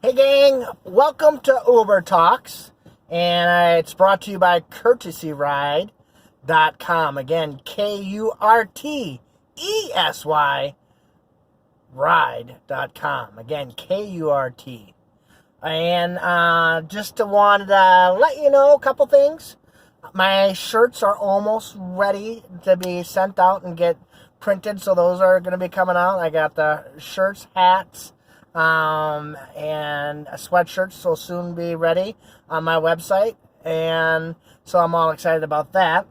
Hey gang, welcome to Uber Talks, and it's brought to you by CourtesyRide.com. Again, Kurtesy ride.com. Again, KURT. And just wanted to let you know a couple things. My shirts are almost ready to be sent out and get printed, so those are going to be coming out. I got the shirts, hats, and sweatshirts will soon be ready on my website, and so I'm all excited about that.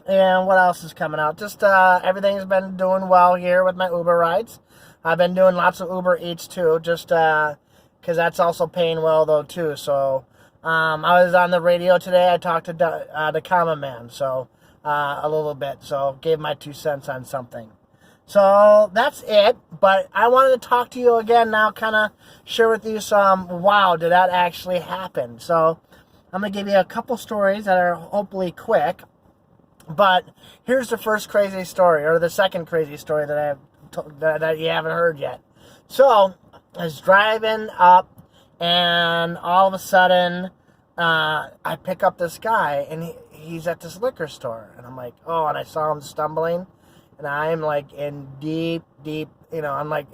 And what else is coming out? Just everything's been doing well here with my Uber rides. I've been doing lots of Uber Eats too, just because that's also paying well though too. So I was on the radio today. I talked to the Common Man, so a little bit. So gave my 2 cents on something. So that's it. But I wanted to talk to you again now, kind of share with you some, wow, did that actually happen? So I'm going to give you a couple stories that are hopefully quick. But here's the first crazy story, or the second crazy story that that you haven't heard yet. So I was driving up, and all of a sudden, I pick up this guy, and he's at this liquor store, and I'm like, oh, and I saw him stumbling, and I'm like in deep, I'm like,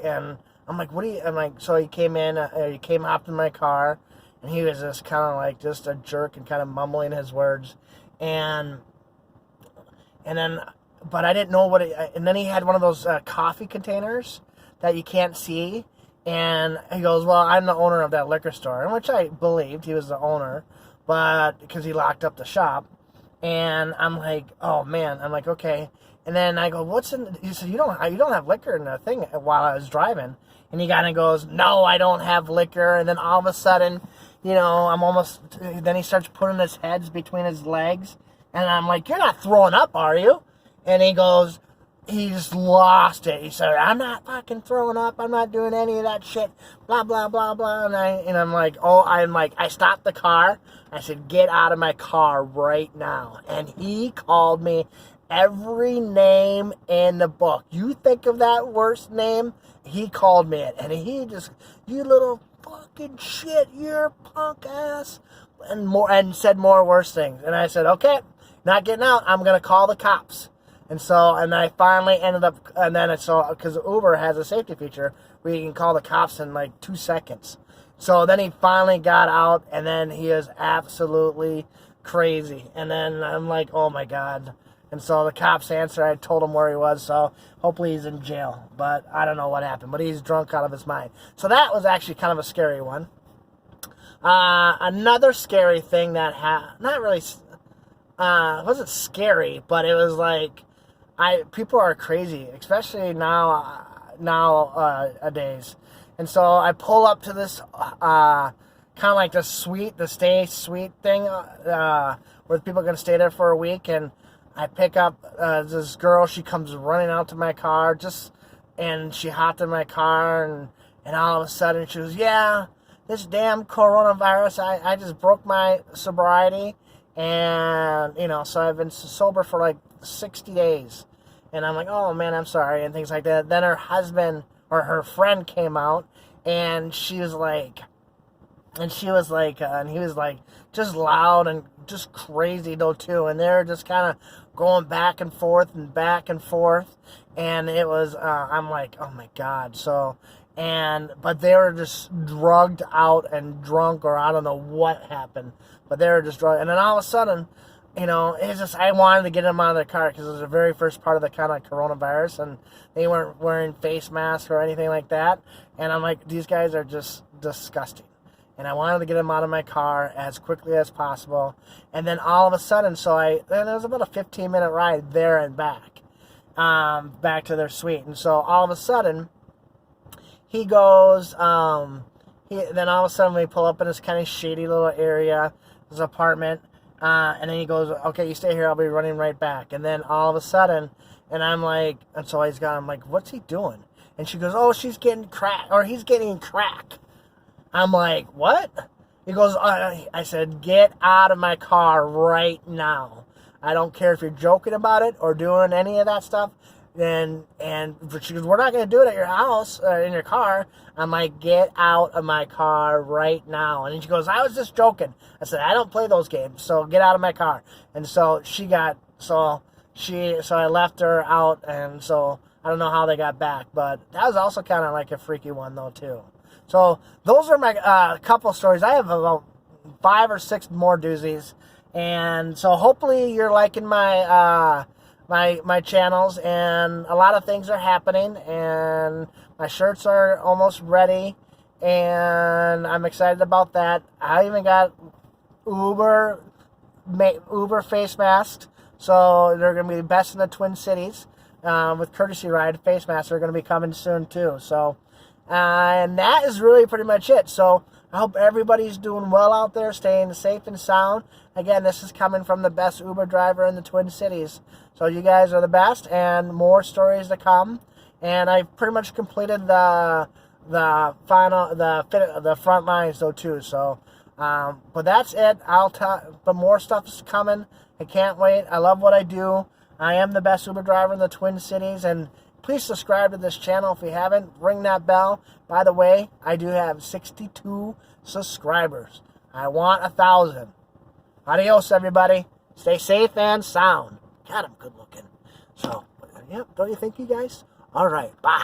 what do you? I'm like, so he came in, he came hopped in my car, and he was just kind of like just a jerk and kind of mumbling his words, and then, but I didn't know and then he had one of those coffee containers that you can't see, and he goes, well, I'm the owner of that liquor store, and which I believed he was the owner, but because he locked up the shop, and I'm like, oh man, I'm like, okay, and then I go, what's in, he said, you don't have liquor in the thing while I was driving, and he kind of goes, no, I don't have liquor, and then all of a sudden, then he starts putting his heads between his legs, and I'm like, you're not throwing up, are you? And he goes, he just lost it. He said, I'm not fucking throwing up. I'm not doing any of that shit. Blah, blah, blah, blah. And I'm like, I stopped the car. I said, get out of my car right now. And he called me every name in the book. You think of that worst name? He called me it. And he just, you little fucking shit, you're punk ass. And said more worse things. And I said, okay, not getting out. I'm going to call the cops. And I finally ended up, and then because Uber has a safety feature where you can call the cops in like 2 seconds. So then he finally got out, and then he is absolutely crazy. And then I'm like, oh my God. And so the cops answered. I told him where he was, so hopefully he's in jail. But I don't know what happened, but he's drunk out of his mind. So that was actually kind of a scary one. Another scary thing that not really, it wasn't scary, but it was like, people are crazy, especially nowadays. And so I pull up to this, kind of like the stay sweet thing, where people are going to stay there for a week. And I pick up, this girl, she comes running out to my car, and she hopped in my car, and all of a sudden she goes, yeah, this damn coronavirus, I just broke my sobriety. And, so I've been sober for like 60 days. And I'm like, oh man, I'm sorry, and things like that. Then her husband or her friend came out, and he was like, just loud and just crazy though too. And they're just kind of going back and forth. And it was, I'm like, oh my God. But they were just drugged out and drunk, or I don't know what happened, but they were just drugged. And then all of a sudden, it's just, I wanted to get them out of the car because it was the very first part of the kind of coronavirus, and they weren't wearing face masks or anything like that. And I'm like, these guys are just disgusting. And I wanted to get them out of my car as quickly as possible. And then all of a sudden, it was about a 15-minute ride there and back to their suite. And so all of a sudden, he goes, then all of a sudden we pull up in this kind of shady little area, this apartment, and then he goes, okay, you stay here, I'll be running right back. And then all of a sudden, and I'm like, and so I'm like, what's he doing? And she goes, oh, she's getting crack, or he's getting crack. I'm like, what? He goes, I said, get out of my car right now. I don't care if you're joking about it or doing any of that stuff. And she goes, we're not going to do it at your house, in your car. I'm like, get out of my car right now. And then she goes, I was just joking. I said, I don't play those games, so get out of my car. And so so I left her out, and so I don't know how they got back. But that was also kind of like a freaky one, though, too. So those are my couple stories. I have about 5 or 6 more doozies. And so hopefully you're liking my my channels, and a lot of things are happening, and my shirts are almost ready, and I'm excited about that. I even got Uber face masks, so they're going to be best in the Twin Cities with Courtesy Ride face masks. Are going to be coming soon too. So and that is really pretty much it. So I hope everybody's doing well out there, staying safe and sound. Again, this is coming from the best Uber driver in the Twin Cities. So you guys are the best, and more stories to come. And I pretty much completed the front lines though too. So, but that's it. But more stuff is coming. I can't wait. I love what I do. I am the best Uber driver in the Twin Cities, and please subscribe to this channel if you haven't. Ring that bell. By the way, I do have 62 subscribers. I want 1,000. Adios, everybody. Stay safe and sound. God, I'm good looking. So, yeah, don't you think, you guys? All right, bye.